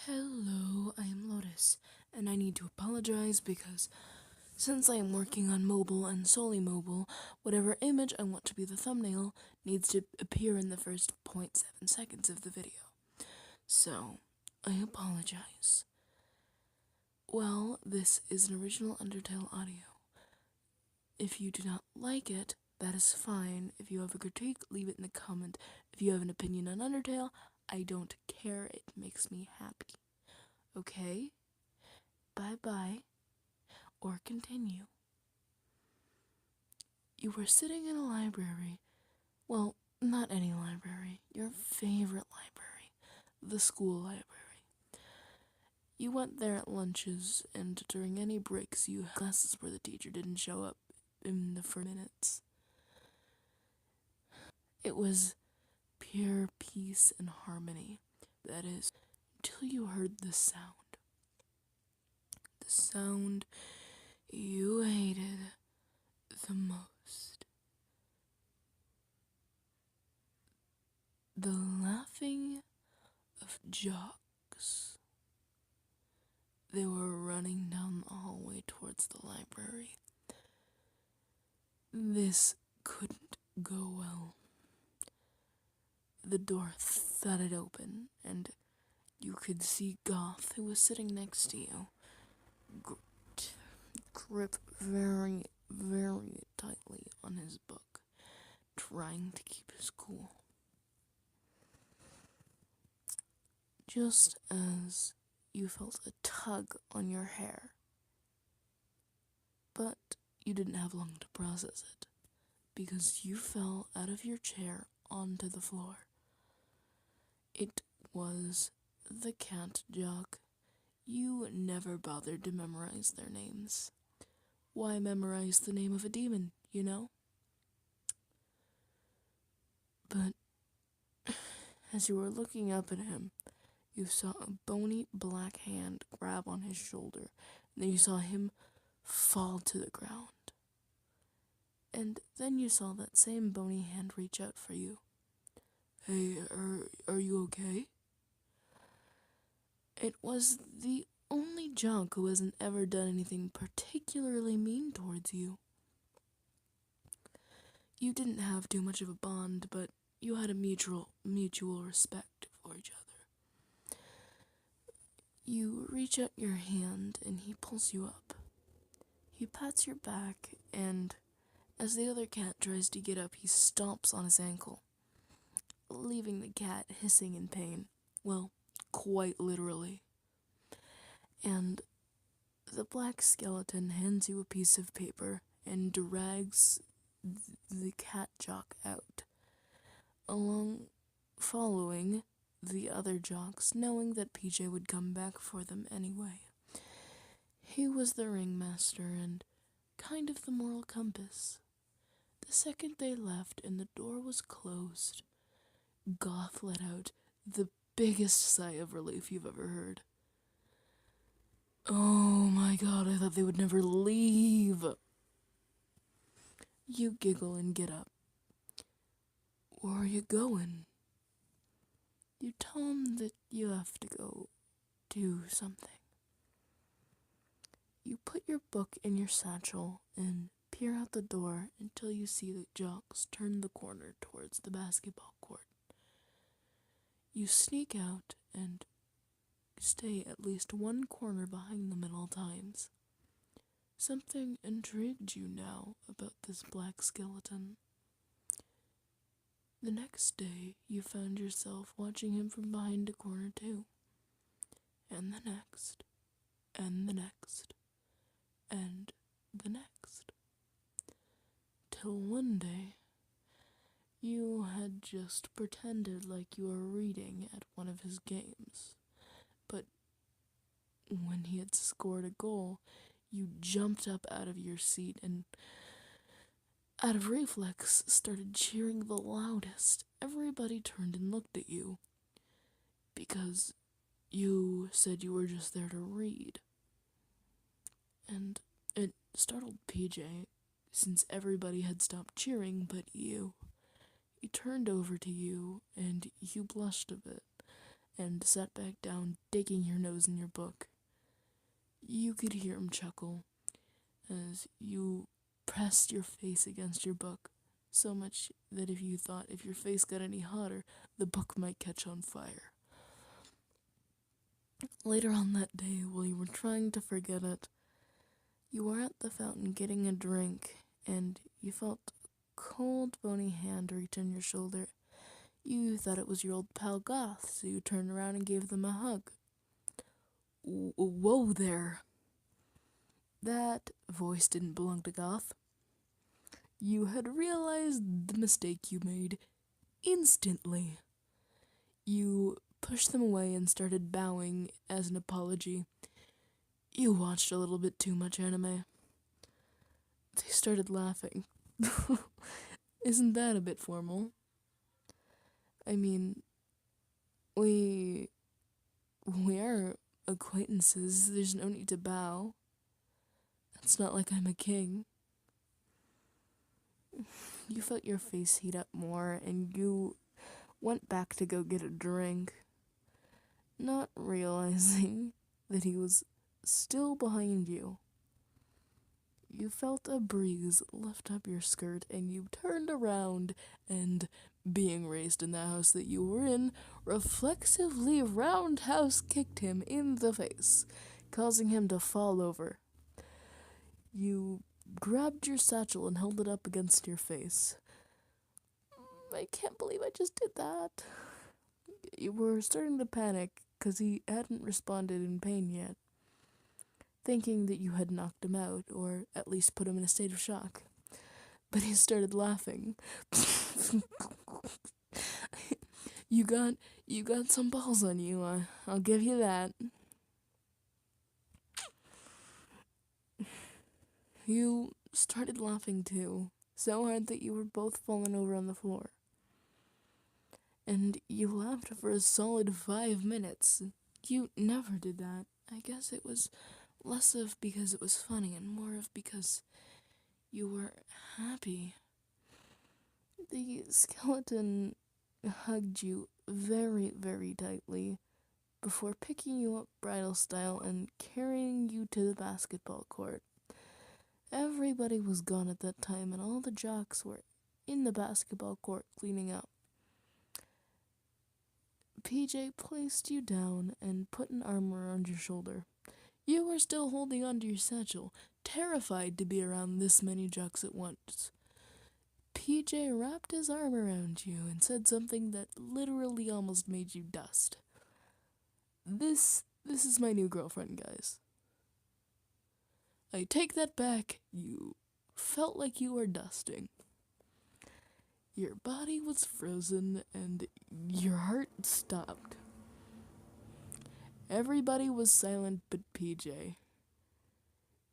Hello, I am Lotus, and I need to apologize because since I am working on mobile and solely mobile, whatever image I want to be the thumbnail needs to appear in the first 0.7 seconds of the video. So, I apologize. Well, this is an original Undertale audio. If you do not like it, that is fine. If you have a critique, leave it in the comment. If you have an opinion on Undertale, I don't care. It makes me happy. Okay? Bye-bye. Or continue. You were sitting in a library. Well, not any library. Your favorite library. The school library. You went there at lunches, and during any breaks you had classes where the teacher didn't show up in the first minutes. It was pure peace and harmony. That is, until you heard the sound. The sound you hated the most. The laughing of jocks. They were running down the hallway towards the library. This couldn't go well. The door thudded open, and you could see Goth, who was sitting next to you, grip very, very tightly on his book, trying to keep his cool. Just as you felt a tug on your hair, but you didn't have long to process it, because you fell out of your chair onto the floor. It was the cant, Jock. You never bothered to memorize their names. Why memorize the name of a demon, you know? But as you were looking up at him, you saw a bony black hand grab on his shoulder, and then you saw him fall to the ground. And then you saw that same bony hand reach out for you. Hey, are you okay? It was the only Jock who hasn't ever done anything particularly mean towards you. You didn't have too much of a bond, but you had a mutual respect for each other. You reach out your hand and he pulls you up. He pats your back, and as the other cat tries to get up, he stomps on his ankle, leaving the cat hissing in pain. Well, quite literally. And the black skeleton hands you a piece of paper and drags the cat Jock out, following the other Jocks, knowing that PJ would come back for them anyway. He was the ringmaster and kind of the moral compass. The second they left and the door was closed, Goth let out the biggest sigh of relief you've ever heard. Oh my god, I thought they would never leave. You giggle and get up. Where are you going? You tell him that you have to go do something. You put your book in your satchel and peer out the door until you see the Jocks turn the corner towards the basketball court. You sneak out and stay at least one corner behind them at all times. Something intrigued you now about this black skeleton. The next day, you found yourself watching him from behind a corner too. And the next, and the next, and the next. Till one day, you had just pretended like you were reading at one of his games. But when he had scored a goal, you jumped up out of your seat and, out of reflex, started cheering the loudest. Everybody turned and looked at you, because you said you were just there to read. And it startled PJ, since everybody had stopped cheering but you. He turned over to you, and you blushed a bit, and sat back down, digging your nose in your book. You could hear him chuckle as you pressed your face against your book, so much that if you thought if your face got any hotter, the book might catch on fire. Later on that day, while you were trying to forget it, you were at the fountain getting a drink, and you felt a cold, bony hand reach on your shoulder. You thought it was your old pal Goth, so you turned around and gave them a hug. Whoa there! That voice didn't belong to Goth. You had realized the mistake you made instantly. You pushed them away and started bowing as an apology. You watched a little bit too much anime. They started laughing. Isn't that a bit formal? I mean, we are acquaintances. There's no need to bow. It's not like I'm a king. You felt your face heat up more, and you went back to go get a drink, not realizing that he was still behind you. You felt a breeze lift up your skirt, and you turned around, and being raised in the house that you were in, reflexively roundhouse kicked him in the face, causing him to fall over. You grabbed your satchel and held it up against your face. I can't believe I just did that. You were starting to panic because he hadn't responded in pain yet, thinking that you had knocked him out, or at least put him in a state of shock. But he started laughing. You got some balls on you, I'll give you that. You started laughing too, so hard that you were both falling over on the floor. And you laughed for a solid 5 minutes. You never did that. I guess it was less of because it was funny and more of because you were happy. The skeleton hugged you very, very tightly before picking you up bridal style and carrying you to the basketball court. Everybody was gone at that time, and all the jocks were in the basketball court cleaning up. PJ placed you down and put an arm around your shoulder. You were still holding onto your satchel, terrified to be around this many jocks at once. PJ wrapped his arm around you and said something that literally almost made you dust. This is my new girlfriend, guys. I take that back. You felt like you were dusting. Your body was frozen and your heart stopped. Everybody was silent but PJ.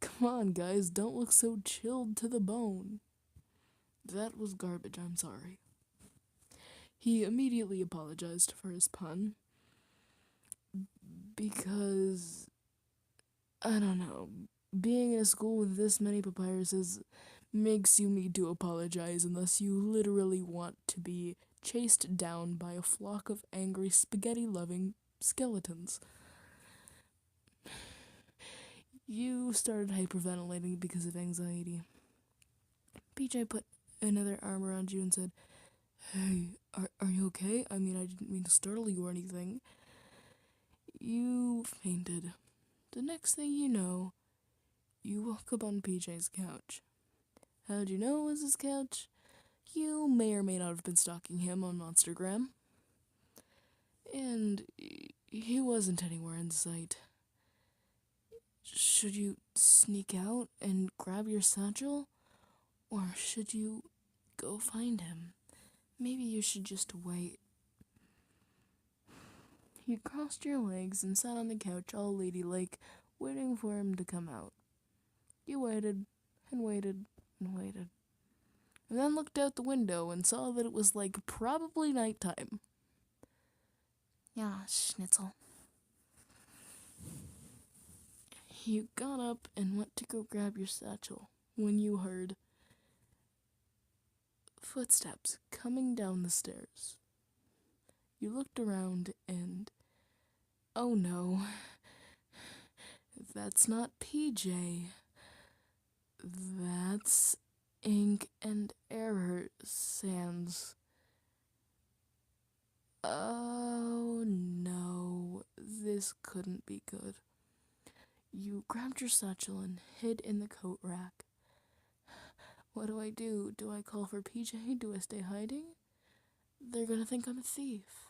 Come on, guys, don't look so chilled to the bone. That was garbage, I'm sorry. He immediately apologized for his pun. Because, I don't know, being in a school with this many papyruses makes you need to apologize unless you literally want to be chased down by a flock of angry spaghetti-loving skeletons. You started hyperventilating because of anxiety. PJ put another arm around you and said, "Hey, are you okay? I mean, I didn't mean to startle you or anything." You fainted. The next thing you know, you woke up on PJ's couch. How'd you know it was his couch? You may or may not have been stalking him on Monstergram. And he wasn't anywhere in sight. Should you sneak out and grab your satchel? Or should you go find him? Maybe you should just wait. You crossed your legs and sat on the couch all ladylike, waiting for him to come out. You waited, and waited, and waited. And then looked out the window and saw that it was probably nighttime. Yeah, Schnitzel. You got up and went to go grab your satchel when you heard footsteps coming down the stairs. You looked around and Oh no, that's not PJ. That's ink and error sans. Oh no, this couldn't be good. You grabbed your satchel and hid in the coat rack. What do? Do I call for PJ? Do I stay hiding? They're gonna think I'm a thief.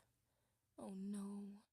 Oh no.